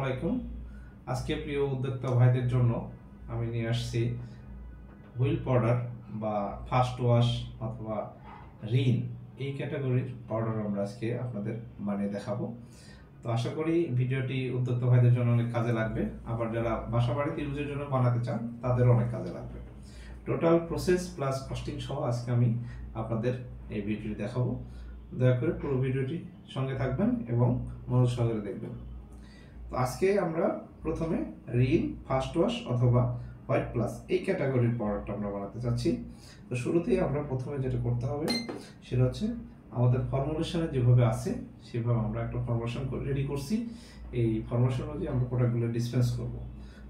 আলাইকুম। আজকে প্রিয় উদ্যোক্তা ভাইদের জন্য আমি নিয়ে আসছি হুইল পাউডার বা ফাস্ট ওয়াশ অথবা রিন এই ক্যাটাগরির পাউডার আমরা আজকে আপনাদের বানিয়ে দেখাবো। তো আশা করি ভিডিওটি উদ্যোক্তা ভাইদের জন্য অনেক কাজে লাগবে, আবার যারা বাসা বাড়িতে ইউজের জন্য বানাতে চান তাদেরও অনেক কাজে লাগবে। টোটাল প্রসেস প্লাস কস্টিং সহ আজকে আমি আপনাদের এই ভিডিওটি দেখাবো। দয়া করে পুরো ভিডিওটি সঙ্গে থাকবেন এবং মনোযোগ সহকারে দেখবেন। তো আজকে আমরা প্রথমে রিন ফাস্ট ওয়াশ অথবা হোয়াইট প্লাস এই ক্যাটাগরির প্রোডাক্ট আমরা বানাতে চাচ্ছি। তো শুরুতেই আমরা প্রথমে যেটা করতে হবে সেটা হচ্ছে আমাদের ফর্মুলেশনে যেভাবে আছে সেভাবে আমরা একটা ফর্মুলেশন রেডি করছি। এই ফর্মুলেশন অনুযায়ী আমরা প্রোডাক্টগুলো ডিসপেন্স করব।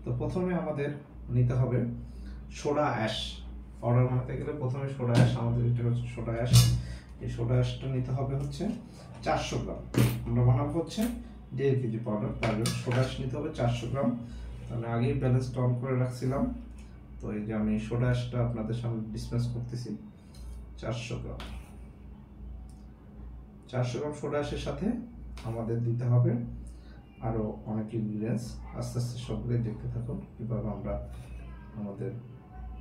তো প্রথমে আমাদের নিতে হবে সোডা অ্যাশ। পাউডার বানাতে গেলে প্রথমে সোডা অ্যাশ, আমাদের এটা হচ্ছে সোডা অ্যাশ। এই সোডা অ্যাশটা নিতে হবে হচ্ছে 400 গ্রাম। আমরা বানাবো হচ্ছে 1.5 কেজি পাউডার, তার জন্য সোডা অ্যাশ নিতে হবে 400 গ্রাম। আমি আগেই ব্যালেন্সটা অন করে রাখছিলাম। তো এই যে আমি সোডা অ্যাশটা আপনাদের সামনে ডিসপেন্স করতেছি 400 গ্রাম। 400 গ্রাম সোডা অ্যাশের সাথে আমাদের দিতে হবে আরও অনেক ইনগ্রিডিয়েন্টস। আস্তে আস্তে সবগুলোই দেখতে থাকুন কীভাবে আমরা আমাদের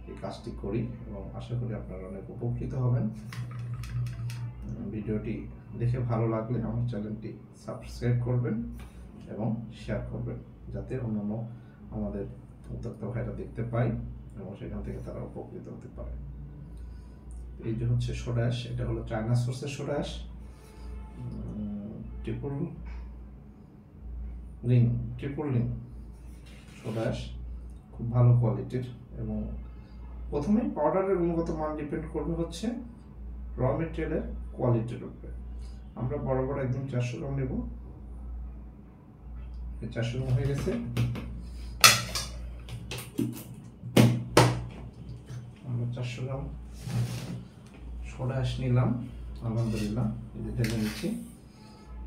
এই কাজটি করি এবং আশা করি আপনারা অনেক উপকৃত হবেন। ভিডিওটি দেখে ভালো লাগলে আমার চ্যানেলটি সাবস্ক্রাইব করবেন এবং শেয়ার করবেন, যাতে অন্যান্য আমাদের উদ্যোক্তা ভাইরা দেখতে পায় এবং সেখান থেকে তারা উপকৃত হতে পারে। এই যে হচ্ছে সোডা অ্যাশ, এটা হলো চায়না সোর্সের soda ash, triple ring soda ash, খুব ভালো কোয়ালিটির। এবং প্রথমেই পাউডারের গুণগত মান ডিপেন্ড করবে হচ্ছে র মেটেরিয়ালের কোয়ালিটির উপরে। আমরা বরাবর একদম 400 গ্রাম নেব। 400 গ্রাম হয়ে গেছে। আমরা 400 গ্রাম সোডা অ্যাশ নিলাম, আলহামদুলিল্লাহ এই যে ঢেলে নিচ্ছি।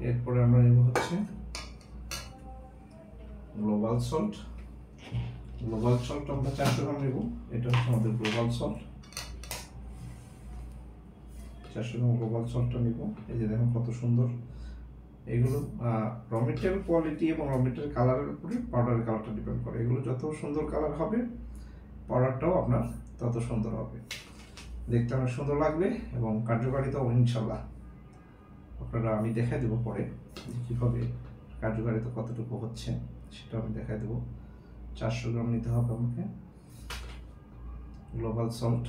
এরপরে আমরা নেব হচ্ছে গ্লোবাল সল্ট। আমরা 400 গ্রাম নেব। এটা হচ্ছে আমাদের গ্লোবাল সল্ট। 400 গ্রাম গ্লোবাল সল্টটা নিব। এই যে দেখুন কত সুন্দর। এগুলো র মেটেরিয়াল কোয়ালিটি এবং র মেটেরিয়াল কালারের উপরে পাউডারের কালারটা ডিপেন্ড করে। এগুলো যত সুন্দর কালার হবে পাউডারটাও আপনার তত সুন্দর হবে, দেখতে অনেক সুন্দর লাগবে এবং কার্যকারিতাও ইনশাল্লাহ আপনারা আমি দেখাই দেবো পরে কীভাবে কার্যকারিতা কতটুকু হচ্ছে সেটা আমি দেখাই দেবো। 400 গ্রাম নিতে হবে আমাকে গ্লোবাল সল্ট।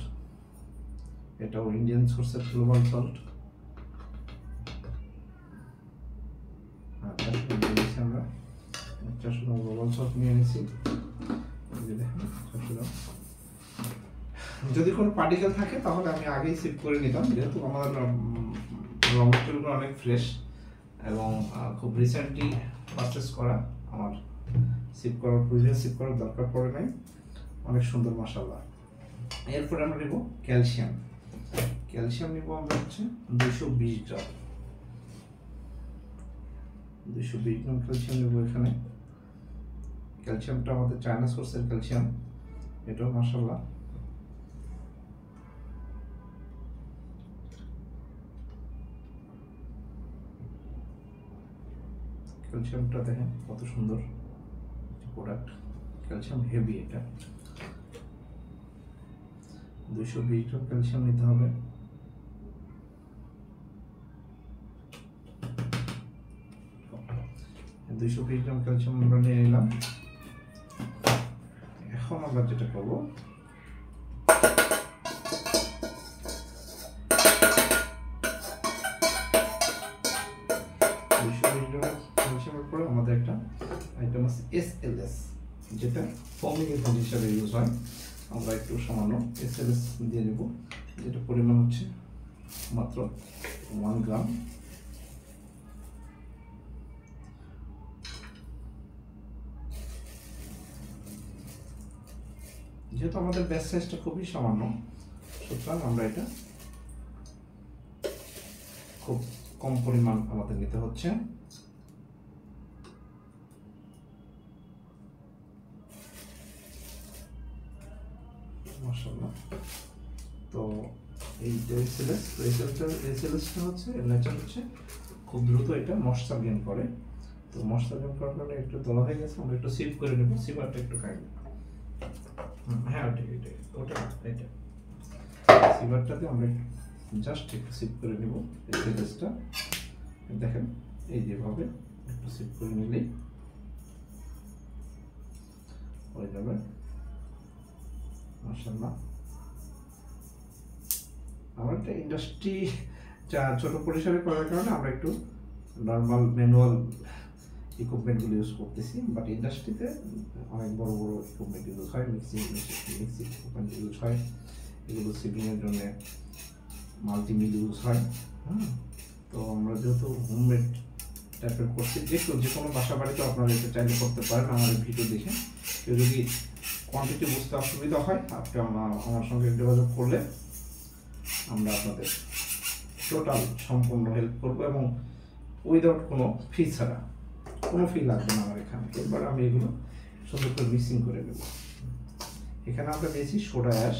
এটাও ইন্ডিয়ান সোর্সের গ্লোবাল সল্ট। আমরা 400 গ্রাম গ্লোবাল সল্ট নিয়ে নিয়েছি। যদি কোনো পার্টিকেল থাকে তাহলে আমি আগেই সিপ করে নিতাম, যেহেতু আমাদের র মেটেরিয়ালগুলো অনেক ফ্রেশ এবং খুব রিসেন্টলি পারচেস করা, আমার সিপ করার দরকার পড়ে নাই। অনেক সুন্দর মাশাআল্লাহ। এরপরে আমরা নেব ক্যালসিয়াম নেব আমরা হচ্ছে 220 গ্রাম। 220 গ্রাম ক্যালসিয়াম নেব এখানে। ক্যালসিয়ামটা আমাদের চায়না সোর্সের ক্যালসিয়াম, এটাও মাশাআল্লাহ। ক্যালসিয়ামটা দেখেন কত সুন্দর প্রোডাক্ট, ক্যালসিয়াম হেভি। এটা 220 গ্রাম ক্যালসিয়াম নিতে হবে। ক্যালসিয়াম আমরা নিয়ে নিলাম। এখন আমরা যেটা করবো ক্যালসিয়ামের পরে আমাদের একটা আইটেম আছে SLS, যেটা ফোমিং এজেন্ট হিসাবে ইউজ হয়। আমরা একটু সামান্য SLS দিয়ে নেব, যেটা পরিমাণ হচ্ছে মাত্র 1 গ্রাম। যেহেতু আমাদের ব্যাচ সাইজটা খুবই সামান্য, সুতরাং আমরা এটা খুব কম পরিমাণ আমাদের নিতে হচ্ছে। মাশাআল্লাহ। তো এই যে এসএলএসটা হচ্ছে নেচার হচ্ছে খুব দ্রুত এটা ময়েশ্চার গেইন করে। তো তো মশলা জল করার কারণে একটু দলা হয়ে গেছে, আমরা একটু সিপ করে নেব। সিপারটা একটু খাই, হ্যাঁ ওটা এটা সিপারটাতে আমরা জাস্ট একটু সিপ করে নেব এই পেঁয়াজটা। দেখেন এই যেভাবে একটু সিপ করে নিলেই হয়ে যাবে। মাশাআল্লাহ, আমার একটা ইন্ডাস্ট্রি ছোট পরিসরে করার কারণে আমরা একটু নর্মাল ম্যানুয়াল ইকুইপমেন্টগুলো ইউজ করতেছি, বাট ইন্ডাস্ট্রিতে অনেক বড় বড় ইকুইপমেন্ট ইউজ হয়, মিক্সি ইকুইপমেন্ট ইউজ হয়, এগুলো সিপিংয়ের জন্য মাল্টিমিল ইউজ হয়। তো আমরা যেহেতু হোমমেড টাইপের করছি, যে কোনো বাসা বাড়িতে আপনারা এটা চাইলে করতে পারেন। আমাদের ভিডিও দেখে কেউ যদি কোয়ান্টিটি বুঝতে অসুবিধা হয়, আপনি আমার সঙ্গে যোগাযোগ করলে আমরা আপনাদের টোটাল সম্পূর্ণ হেল্প করবো, এবং উইদাউট কোনো ফি ছাড়া, কোনো ফি লাগবে না আমার এখানে। এবার আমি এগুলো সুন্দর করে মিক্সিং করে নেব। এখানে আমরা দিয়েছি soda ash,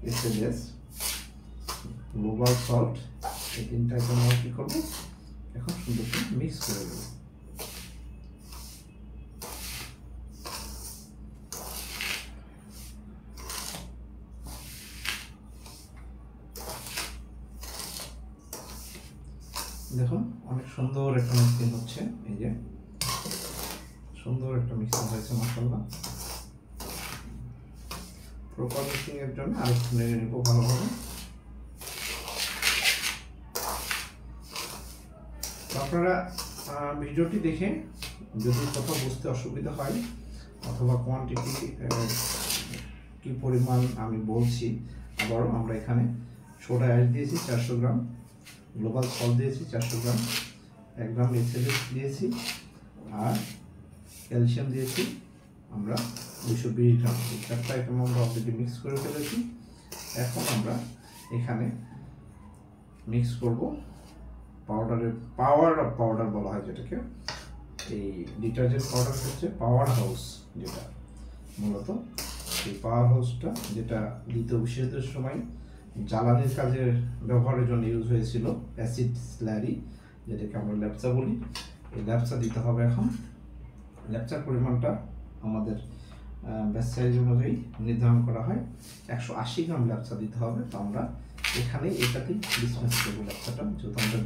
SLS, global salt, এই তিনটা আইটেম আমরা কী করবো এখন সুন্দর করে মিক্স করে দেবো। দেখুন অনেক সুন্দর একটা মিক্সিং হচ্ছে, এই যে সুন্দর একটা মিক্সিং হয়েছে মাশাআল্লাহ। প্রপার মিক্সিং এর জন্য আরেকটু নেড়ে নেবো ভালোভাবে। আপনারা ভিডিওটি দেখে যদি কোথাও বুঝতে অসুবিধা হয় অথবা কোয়ান্টিটি কি পরিমাণ আমি বলছি, আবারও আমরা এখানে সোডা অ্যাশ দিয়েছি 400 গ্রাম, গ্লোবাল সল্ট দিয়েছি 400 গ্রাম, 1 গ্রাম এসএলএস দিয়েছি, আর ক্যালসিয়াম দিয়েছি আমরা 220 গ্রাম। এই চারটা আইটেম আমরা অলরেডি মিক্স করে ফেলেছি। এখন আমরা এখানে মিক্স করব পাউডার বলা হয় যেটাকে, এই ডিটারজেন্ট পাউডার হচ্ছে পাওয়ার হাউস, যেটা মূলত এই পাওয়ার হাউসটা যেটা দ্বিতীয় বিশ্বযুদ্ধের সময় জ্বালানির কাজে ব্যবহারের জন্য ইউজ হয়েছিল, অ্যাসিড স্ল্যারি যেটাকে আমরা ল্যাপচা বলি। এই ল্যাপচা দিতে হবে। এখন ল্যাপচার পরিমাণটা আমাদের ব্যাচ সাইজ অনুযায়ী নির্ধারণ করা হয়, 180 গ্রাম ল্যাপচা দিতে হবে। তো আমরা এখানে এটাতেই ডিসপেন্স করবো ল্যাপচাটা, যেহেতু আমাদের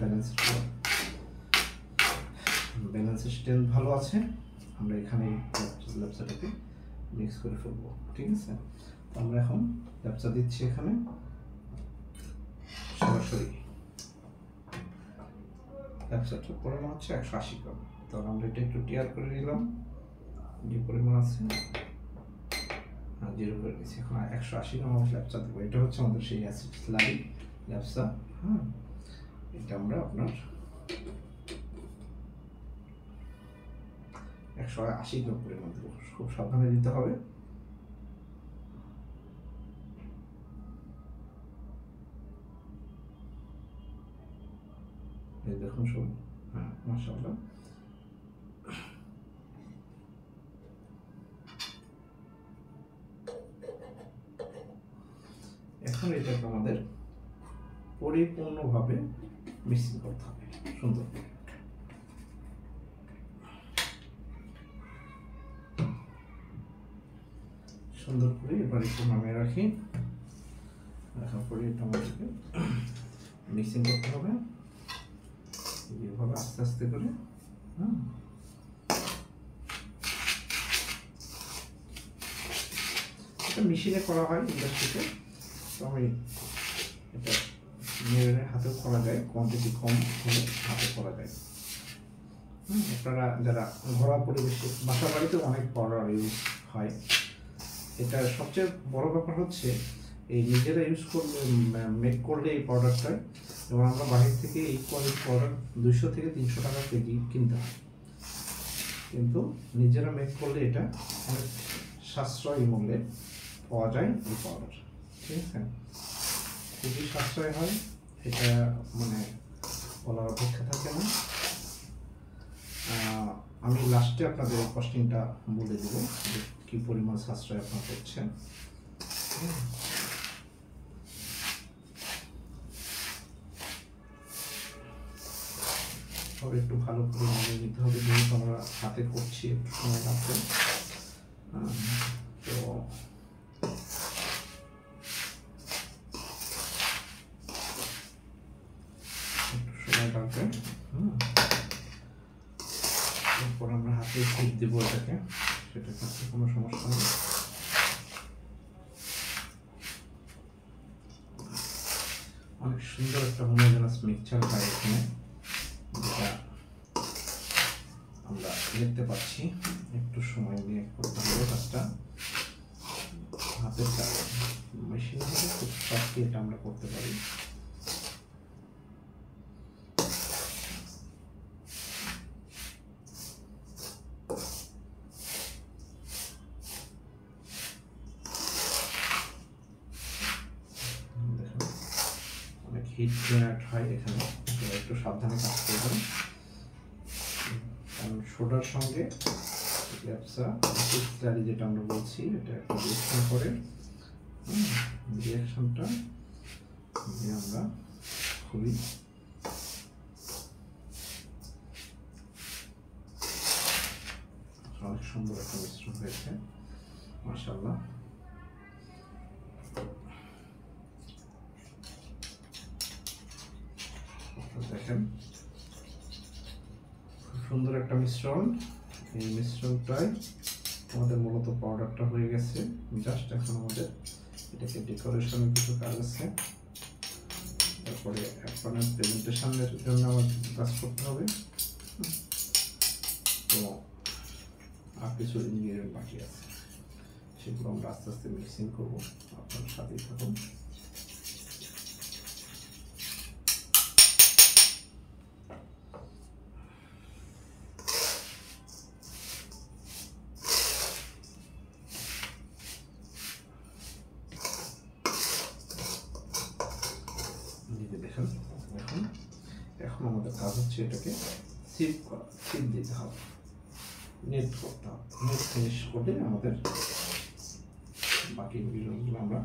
ব্যালেন্সের স্ট্রেংথ ভালো আছে, আমরা এখানে ল্যাপচাটাকে মিক্স করে ফেলবো। ঠিক আছে, তো আমরা এখন ল্যাপচা দিচ্ছি এখানে সরাসরি। ল্যাপচাটার পরিমাণ হচ্ছে 180 গ্রাম। তো আমরা এটা একটু টিয়ার করে নিলাম, যে পরিমাণ আছে জিরো করে নিচ্ছি। এখন 180 গ্রাম আমরা ল্যাপচা দেবো। এটা হচ্ছে আমাদের সেই অ্যাসিড স্লারি ল্যাপচা। এটা আমরা আপনার 180 গ্রাম পরিমাণ দেবো, খুব সাবধানে দিতে হবে। এই দেখুন সব, মাশাআল্লাহ। এখন এটাকে আমাদের পরিপূর্ণভাবে মিক্সিং করতে হবে সুন্দর। সুন্দর করে এবার একটু নামিয়ে রাখি, রাখার পরে এটা আমাদেরকে মিক্সিং করতে হবে এইভাবে আস্তে আস্তে করে। এটা মেশিনে করা হয় ইন্ডাস্ট্রিতে, তো আমি এটা মেরে হাতেও করা যায়, কোয়ান্টিটি কম হলে হাতে করা যায়। আপনারা যারা ঘরোয়া পরিবেশে বাসা বাড়িতেও অনেক পাউডার ইউজ হয়। এটা সবচেয়ে বড় ব্যাপার হচ্ছে এই নিজেরা ইউজ করলে, মেক করলে এই পাউডারটা, এবং আমরা বাহির থেকে এই কোয়ালিটি পাউডার 200 থেকে 300 টাকা কেজি কিনতে হয়, কিন্তু নিজেরা মেক করলে এটা অনেক সাশ্রয়ী মূল্যে পাওয়া যায় এই পাউডার। ঠিক আছে, খুবই সাশ্রয় হয়, এটা মানে বলার অপেক্ষা থাকে না। আমি লাস্টে আপনাদের কস্টিংটা বলে দেবো যে কী পরিমাণ সাশ্রয় আপনার করছেন। তবে একটু ভালো করে মিলিয়ে নিতে হবে, যেহেতু আমরা হাতে করছি একটু সময় লাগবে। তো একটু সময় লাগবে। এরপর আমরা হাতে টিপ দেবো এটাকে, সেটা করতে কোনো সমস্যা নেই। অনেক সুন্দর একটা হোমোজেনাস মিক্সচার হয় এখানে, যেটা আমরা দেখতে পাচ্ছি। একটু সময় নিয়ে করতে হবে কাজটা, হাতের কাজ। মেশিন হলে খুব সহজে এটা আমরা করতে পারি। অনেক হিট জেনারেট হয় এখানে, একটু সাবধানে কাজ করবেন, কারণ সোডার সঙ্গে যেটা আমরা বলছি এটা একটা রিয়াকশন করে। রিয়াকশনটা আমরা খুবই অনেক সুন্দর একটা মিশ্রণ হয়েছে, মাশাআল্লাহ। দেখেন খুব সুন্দর একটা মিশ্রণ। এই মিশ্রণটাই আমাদের মূলত পাউডারটা হয়ে গেছে। জাস্ট এখন আমাদের এটাকে ডেকোরেশনের কিছু কাজ আছে, তারপরে আপনার প্রেজেন্টেশনের জন্য আমার কিছু কাজ করতে হবে। তো আর কিছু ইনগ্রিডিয়েন্ট বাকি আছে, সেগুলো আমরা আস্তে আস্তে মিক্সিং করবো। আপনার সাথেই থাকুন। দেখুন এখন আমাদের কাজ হচ্ছে এটাকে সিপ করা, সিপ দিতে হবে, নেট করতে হবে। নেট ফিনিশ করলে আমাদের বাকি ইনগ্রিডিয়েন্টগুলো আমরা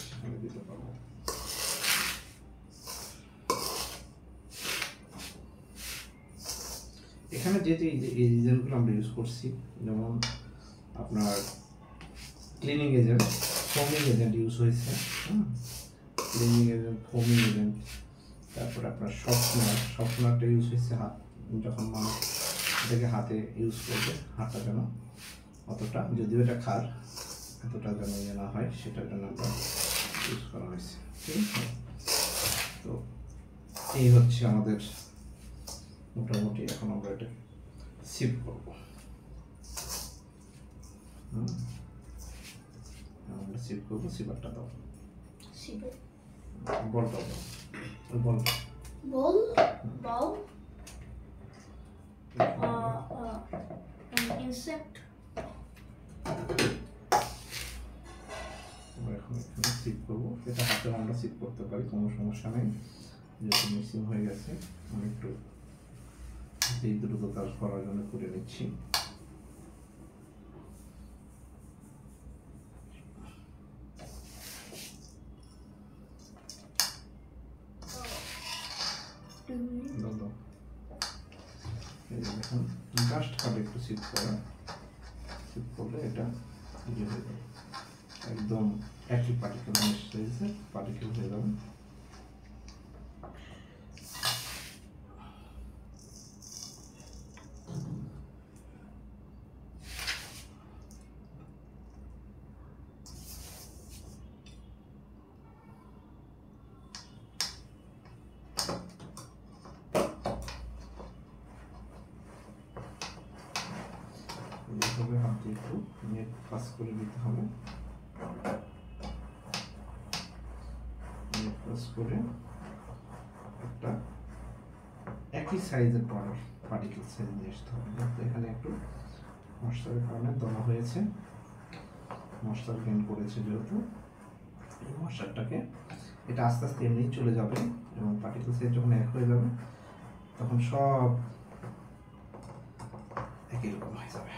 সেখানে দিতে পারবো। এখানে যে যে এজেন্টগুলো আমরা ইউজ করছি, যেমন আপনার ক্লিনিং এজেন্ট, ফোমিং এজেন্ট ইউজ হয়েছে। ক্লিনিং এজেন্ট, ফোমিং এজেন্ট, তারপরে আপনার সফটনারটা ইউজ হয়েছে হাত, যখন মানুষ এটাকে হাতে ইউজ করবে, হাতটা যেন অতটা, যদিও এটা খার, এতটা যেন ইয়ে না হয়, সেটার জন্য আমরা ইউজ করা হয়েছে। ঠিক আছে, তো এই হচ্ছে আমাদের মোটামুটি। এখন আমরা এটা সিপ করবো। আমরা সিপ করবো। সিপারটা দাও, বলটা দাও, ওই বলটা ball an insect. আমরা এখন এখানে সিপ করবো। এটা হাতে আমরা সিপ করতে পারি, কোনো সমস্যা নেই, যেহেতু মিক্সিং হয়ে গেছে। আমি একটু এই দ্রুত কাজ করার জন্য করে নিচ্ছি। দেখুন জাস্ট কাটে একটু সিপ করা, সিপ করলে এটা ইয়ে হয়ে যাবে, একদম একই পার্টিকেল সাইজের পার্টিকেল হয়ে যাবে। এইভাবে হাত দিয়ে একটু নেট পাস করে দিতে হবে। নেট পাস করে একটা একই সাইজের পার্টিকেল সাইজ নিয়ে আসতে হবে। এখানে একটু মশলার কারণে দলা হয়েছে, মশলার গেন করেছে যেহেতু, এই মশলাটাকে এটা আস্তে আস্তে এমনিই চলে যাবে, এবং পার্টিকেল সাইজ যখন এক হয়ে যাবে তখন সব একই রকম হয়ে যাবে।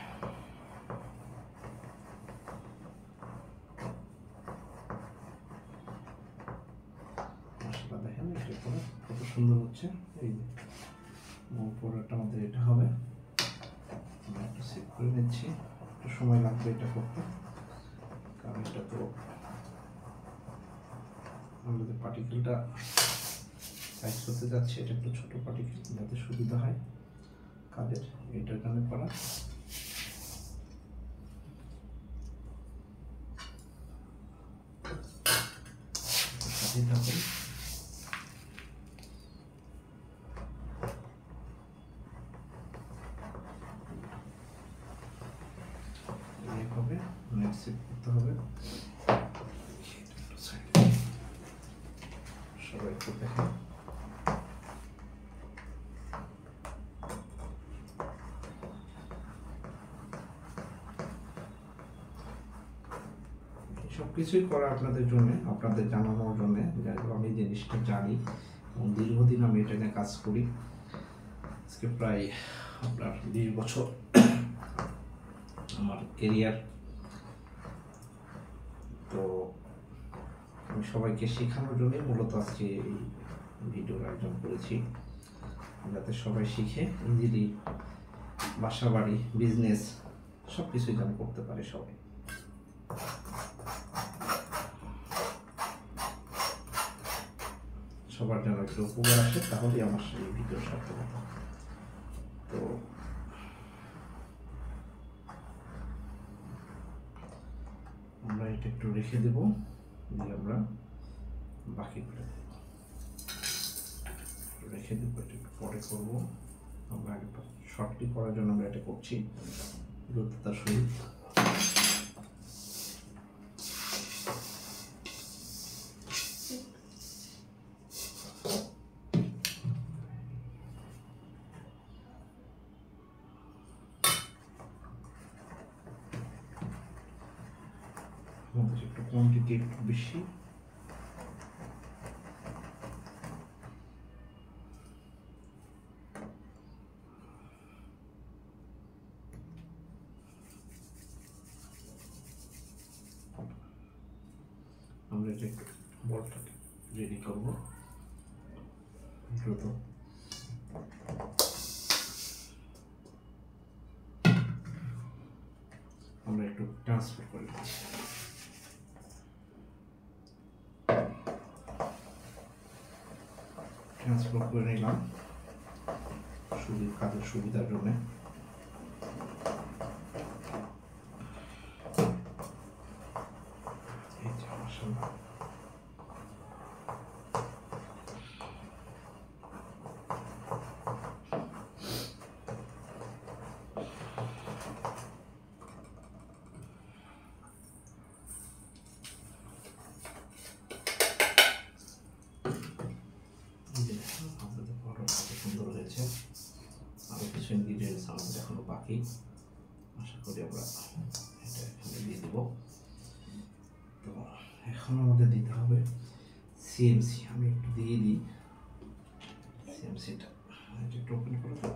মশলা দেখেন এটা কত সুন্দর হচ্ছে। এই পড়াটা আমাদের এটা হবে। আমি একটু সেভ করে নিচ্ছি, একটু সময় লাগবে এটা করতে, কারণ এটা তো আমরা যে পার্টিকেলটা সাইজ করতে যাচ্ছি এটা একটু ছোট পার্টিকেল, যাতে সুবিধা হয় কাজের, এটার কারণে করা। সাথেই থাকুন। এইভাবে নেট সেট করতে হবে। সবাই একটু দেখেন। সবকিছুই করা আপনাদের জন্য, আপনাদের জানানোর জন্য, যেহেতু আমি জিনিসটা জানি এবং দীর্ঘদিন আমি এটা নিয়ে কাজ করি। আজকে প্রায় আপনার 20 বছর আমার কেরিয়ার। তো আমি সবাইকে শেখানোর জন্যই মূলত আজকে এই ভিডিওর আয়োজন করেছি, যাতে সবাই শিখে ইজিলি বাসা বাড়ি বিজনেস সব কিছুই যেন করতে পারে সবাই। সবার যেন একটু উপকার আসে, তাহলেই আমার এই ভিডিও সার্থকতা। তো আমরা এটা একটু রেখে দেব, দিয়ে আমরা বাকিগুলো রেখে দেব, এটা একটু পরে করবো। আমরা আগে শর্টলি করার জন্য আমরা এটা করছি দ্রুততার সহিত। আমাদের একটু কোয়ান্টিটি একটু বেশি। আমরা এটা একটু বলটাকে রেডি করবো দ্রুত। আমরা একটু ট্রান্সফার করে দিচ্ছি। ট্রান্সফার করে নিলাম কাজের সুবিধার জন্য। সুন্দর হয়েছে, আরো কিছু ইনগ্রিডিয়েন্টস আমাদের এখনো বাকি, আশা করি আমরা এটা এখানে দিয়ে দেব। তো এখন আমাদের দিতে হবে সিএমসি। আমি একটু দিয়ে দিই সিএমসিটা, একটু ওপেন করে দাও।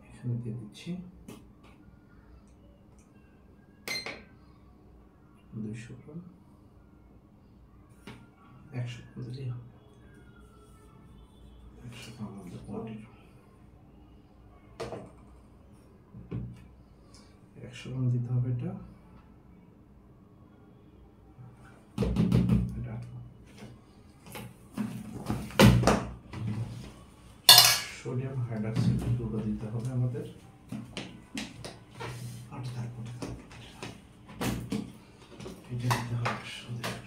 এখানে দিয়ে দিচ্ছি 200 গ্রাম, 100 গ্রাম দিলেই হবে। 100 গ্রাম আমাদের কোয়ান্টিটি, 100 গ্রাম দিতে হবে। এটা সোডিয়াম হাইড্রক্সাইড দুটো দিতে হবে আমাদের। এটা দিতে হবে সোডিয়াম।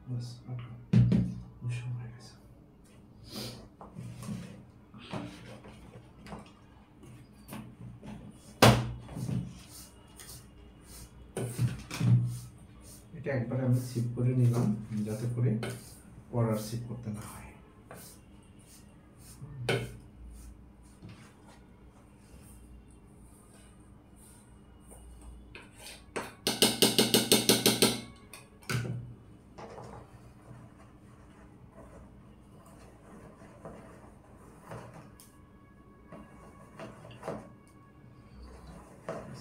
বাস আটকা সময় গেছে। এটা একবারে আমি সিপ করে নিলাম, যাতে করে পর আর সিপ করতে না হয়।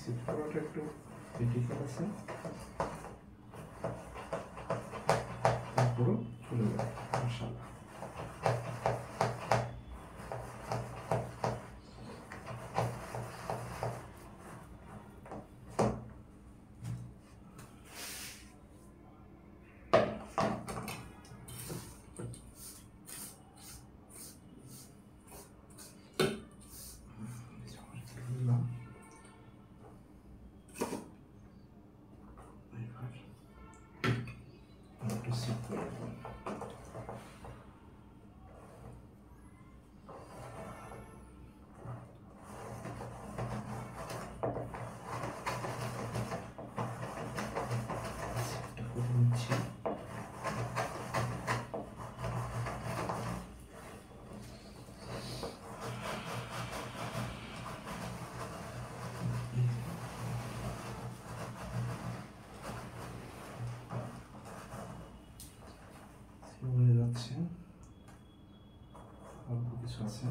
সিট করাটা একটু ক্রিটিক্যাল আছে, তারপরও চলে যাবে মাশাআল্লাহ। একটু সিট করে দেবো। সিটটা করে নিচ্ছি। হয়ে যাচ্ছে, অল্প কিছু আছে।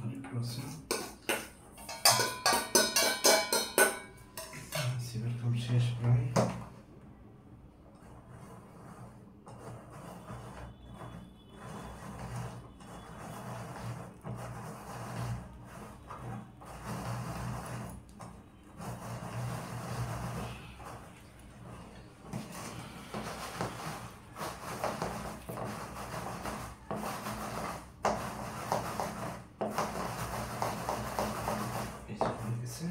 আরেকটু আছে। সিমের কাম শেষ প্রায়। এই যে হয়ে গেছে।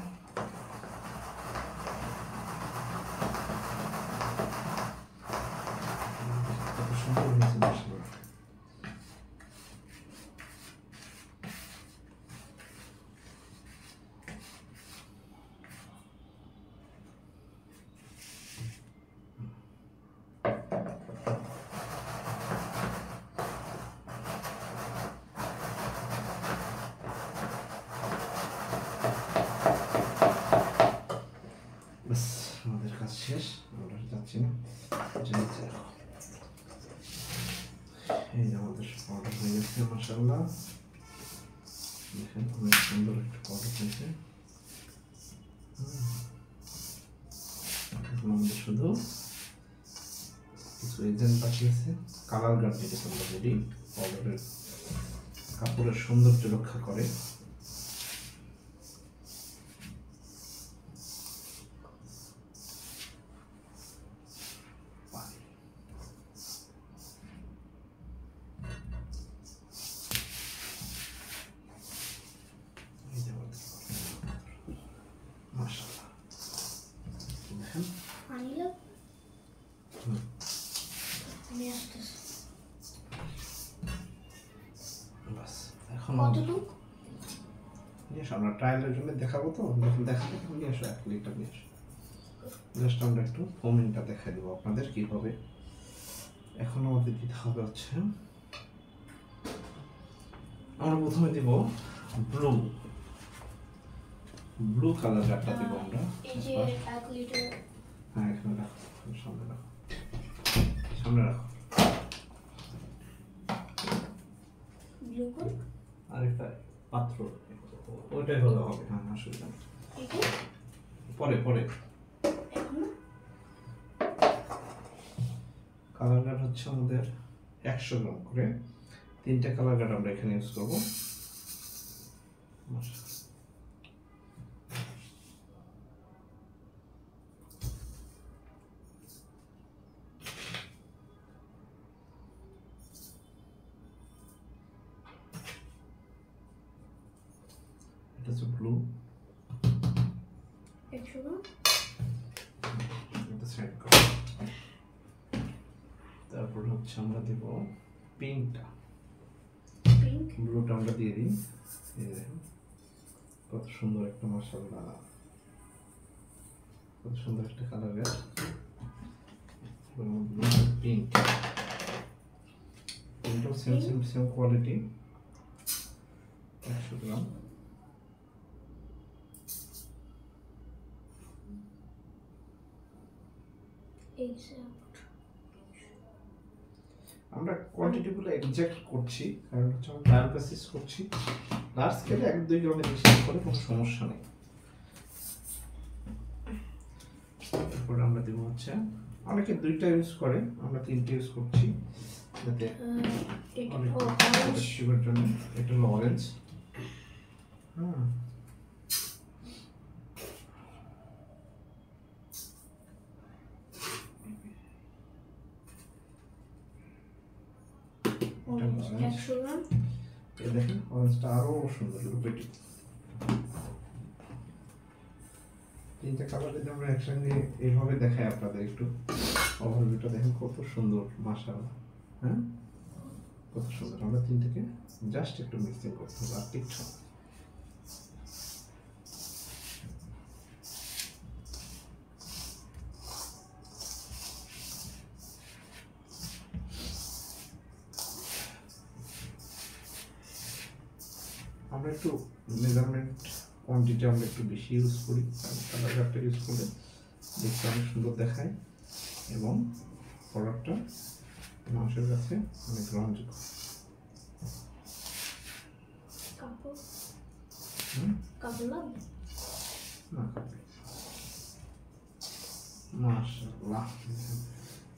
কত সুন্দর হয়েছে মাশাআল্লাহ। বাস আমাদের কাজ শেষ, আমরা যাচ্ছি না, নিচে রাখো। এই যে আমাদের পাউডার হয়ে গেছে মাশাআল্লাহ। দেখেন অনেক সুন্দর একটা পাউডার হয়েছে। এখন আমাদের শুধু কিছু এজেন্ট বাকি আছে। কালার গার্ড যেটা আমরা বলি, পাউডারের কাপড়ের সৌন্দর্য রক্ষা করে। মাশাআল্লাহ দেখেন। পানি লাগবে? আমি আসতেছি। বাস এখন কতটুকু? নিয়ে আসো, আমরা ট্রায়ালের জন্য দেখাবো তো, যখন দেখাবো তখন নিয়ে আসো, 1 লিটার নিয়ে আসো। জাস্ট আমরা একটু ফোমিংটা দেখাই দেবো আপনাদের কীভাবে। এখন আমাদের দিতে হবে হচ্ছে, আমরা প্রথমে দিব ব্লু কালার একটা দিব আমরা। এই যে 1 লিটার। হ্যাঁ এখানে রাখো, সামনে রাখো, সামনে রাখো। ব্লু কোন? আরেকটা পাত্র ওইটাই হলে হবে। হ্যাঁ অসুবিধা নেই, এটা পরে পরে। এখন কালার গার্ড হচ্ছে আমাদের 100 গ্রাম করে, 3টে কালার গার্ড আমরা এখানে ইউজ করবো। এটা হচ্ছে ব্লু, 100 গ্রাম। এটা সাইড করো। তারপর হচ্ছে আমরা দেব পিঙ্কটা, পিঙ্ক। ব্লুটা আমরা দিয়ে দিই। এই দেখুন কত সুন্দর একটা মাশাআল্লাহ কত সুন্দর একটা কালার রেড এবং পিঙ্ক, তিনটাও সেম কোয়ালিটি, 100 গ্রাম। আমরা কোয়ান্টিটিগুলো এক্সাক্ট করছি কারণ হচ্ছে আমরা ট্রায়াল বেসিস করছি। লার্জ স্কেলে 1-2 গ্রামের বেশি করে কোনো সমস্যা নেই। তারপরে আমরা দেবো হচ্ছে, অনেকে 2টা ইউজ করে, আমরা 3টে ইউজ করছি যাতে সুগার জন্য। এটা হলো অরেঞ্জ। দেখেন অরেঞ্জটা আরো সুন্দর লুকেটিভ। 3টে কালার যদি আমরা একসঙ্গে এইভাবে দেখাই আপনাদের, একটু ওভারভিউটা দেখেন কত সুন্দর, মাশাআল্লাহ। হ্যাঁ, কত সুন্দর। আমরা 3টাকে জাস্ট একটু মিক্সিং করতে হবে, আর কিচ্ছু না। আমরা একটু মেজারমেন্ট কোয়ান্টিটি আমরা একটু বেশি ইউজ করি, কারণ কালারটা ইউজ করলে দেখতে অনেক সুন্দর দেখায় এবং প্রোডাক্টটা মানুষের কাছে অনেক গ্রহণযোগ্য। মাশাআল্লাহ,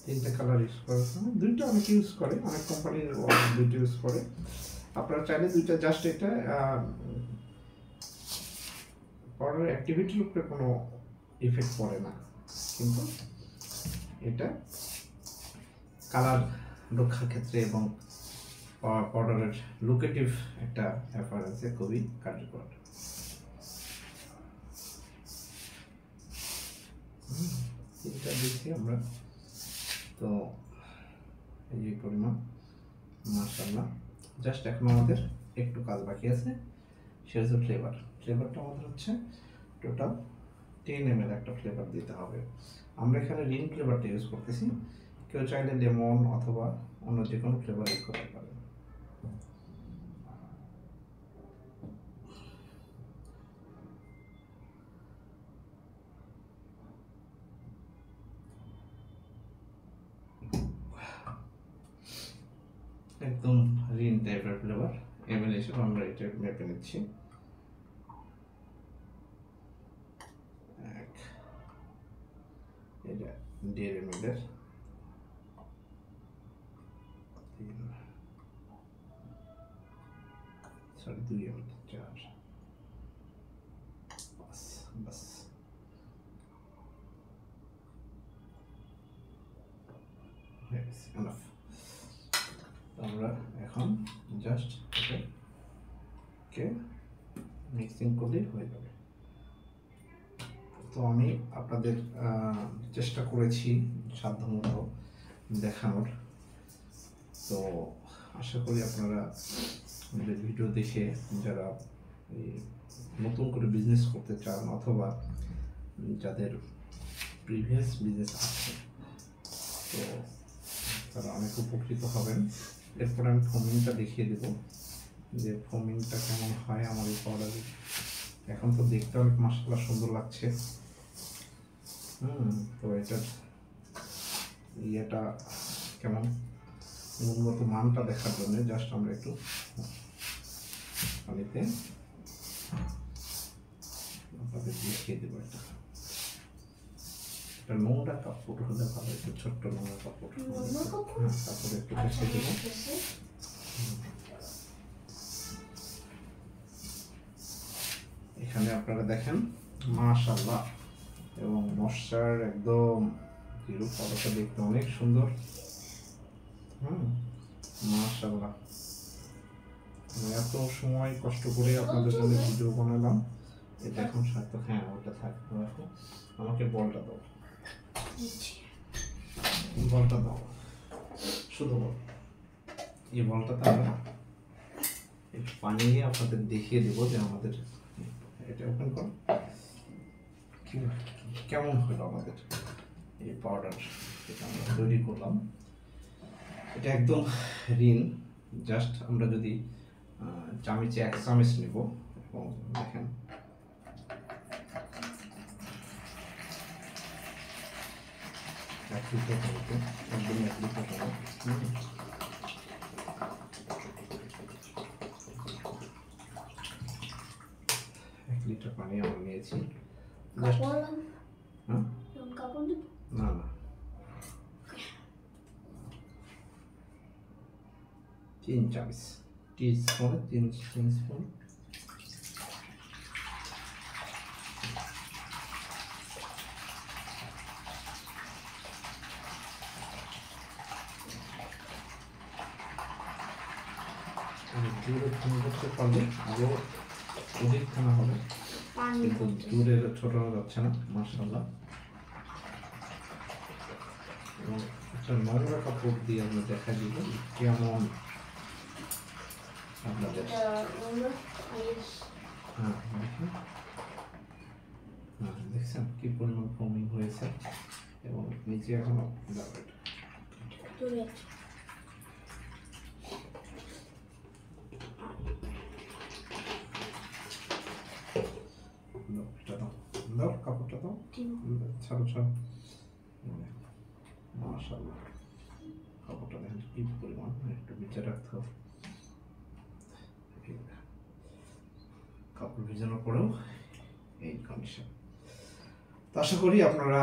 3টে কালার ইউজ করার সময় 2টা অনেক ইউজ করে, অনেক কোম্পানির 2টা ইউজ করে। আপনারা চাইলে 2টা জাস্ট, এটা পাউডারের অ্যাক্টিভিটির উপরে কোনো ইফেক্ট পড়ে না, কিন্তু এটা কালার রক্ষার ক্ষেত্রে এবং পাউডারের লুকেটিভ একটা অ্যাপারেন্সে খুবই কার্যকর। এটা দিচ্ছি আমরা, তো এই পরিমাণ, মাশাআল্লাহ। জাস্ট এখন আমাদের একটু কাজ বাকি আছে, সেটা হচ্ছে ফ্লেভারটা আমাদের হচ্ছে টোটাল 10 ml একটা ফ্লেভার দিতে হবে। আমরা এখানে রিন ফ্লেভারটা ইউজ করতেছি, কেউ চাইলে লেমন অথবা অন্য যে কোনো ফ্লেভার ইউজ করতে পারে। একদম রিন টাইপের ফ্লেভার, এমএল হিসেবে আমরা এটা মেপে নিচ্ছি। এটা 1.5 ml এর, 2 ml, 4, বাস। এনাফ। আমরা এখন জাস্ট এটাকে মিক্সিং করলেই হয়ে যাবে। তো আমি আপনাদের চেষ্টা করেছি সাধ্যমতো দেখানোর, তো আশা করি আপনারা ভিডিও দেখে যারা নতুন করে বিজনেস করতে চান অথবা যাদের প্রিভিয়াস বিজনেস আছে, তো তারা অনেক উপকৃত হবেন। এরপর আমি ফোমিংটা দেখিয়ে দেব যে ফোমিংটা কেমন হয় আমার এই পাউডারে। এখন তো দেখতে অনেক মাশাআল্লাহ সুন্দর লাগছে। তো এটার ইয়েটা কেমন, গুণগত মানটা দেখার জন্য জাস্ট আমরা একটু পানিতে আপনাদের দেখিয়ে দেবো। এটা নোংরা কাপড় হলে ভালো, একটু ছোট্ট নোংরা কাপড়, তারপরে একটু দেখিয়ে দেবো। এখানে আপনারা দেখেন মাশাআল্লাহ, এবং মশার একদম জিরো, পাউডারটা দেখতে অনেক সুন্দর। মাশাআল্লাহ, এত সময় কষ্ট করে আপনাদের জন্য ভিডিও বানালাম, এটা এখন সার্থক। হ্যাঁ, ওটা থাকবে। এখন আমাকে বলটা দাও, বলটা দাও, শুধু বল। এই বলটাতে আমরা একটু পানি নিয়ে আপনাদের দেখিয়ে দেবো যে আমাদের, এটা ওপেন করো, কেমন হলো আমাদের এই পাউডার যেটা আমরা তৈরি করলাম। এটা একদম ঋণ, জাস্ট আমরা যদি চামচে 1 চামচ নেব এবং দেখেন একদম 1 লিটার হবে। 1 লিটার পানি আমরা নিয়েছি। জাস্ট হ্যাঁ কাপড় দেব? না না 3 চামচ টিস্পুন 3 স্পুন। দূরে তুমি করতে পারলে আরো অধিক খানা হবে, পানি কিন্তু দূরে ছোট যাচ্ছে না মাশাআল্লাহ। এবং একটা নোংরা কাপড় দিয়ে আমরা দেখা দিব কেমন আপনাদের। হ্যাঁ দেখেন, হ্যাঁ দেখছেন কি পরিমাণ ফোমিং হয়েছে এবং নিচে এখনো যাবে। দূরে দাও কাপড়টা দাও, ছাড়ো ছাড়ো। মাশাআল্লাহ কাপড়টা দেখেন কি পরিমাণ, একটু ভিজে রাখতে হবে। কাপড় ভিজানোর পরেও এই কন্ডিশন। তো আশা করি আপনারা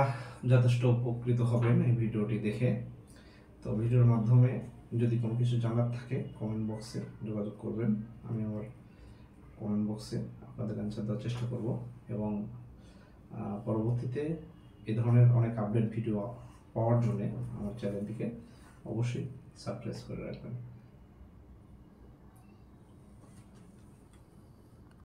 যথেষ্ট উপকৃত হবেন এই ভিডিওটি দেখে। তো ভিডিওর মাধ্যমে যদি কোনো কিছু জানার থাকে কমেন্ট বক্সে যোগাযোগ করবেন, আমি আমার কমেন্ট বক্সে আপনাদের অ্যান্সার দেওয়ার চেষ্টা করব। এবং পরবর্তীতে এই ধরনের অনেক আপডেট ভিডিও পাওয়ার জন্য আমার চ্যানেলটিকে অবশ্যই সাবস্ক্রাইব করে রাখবেন।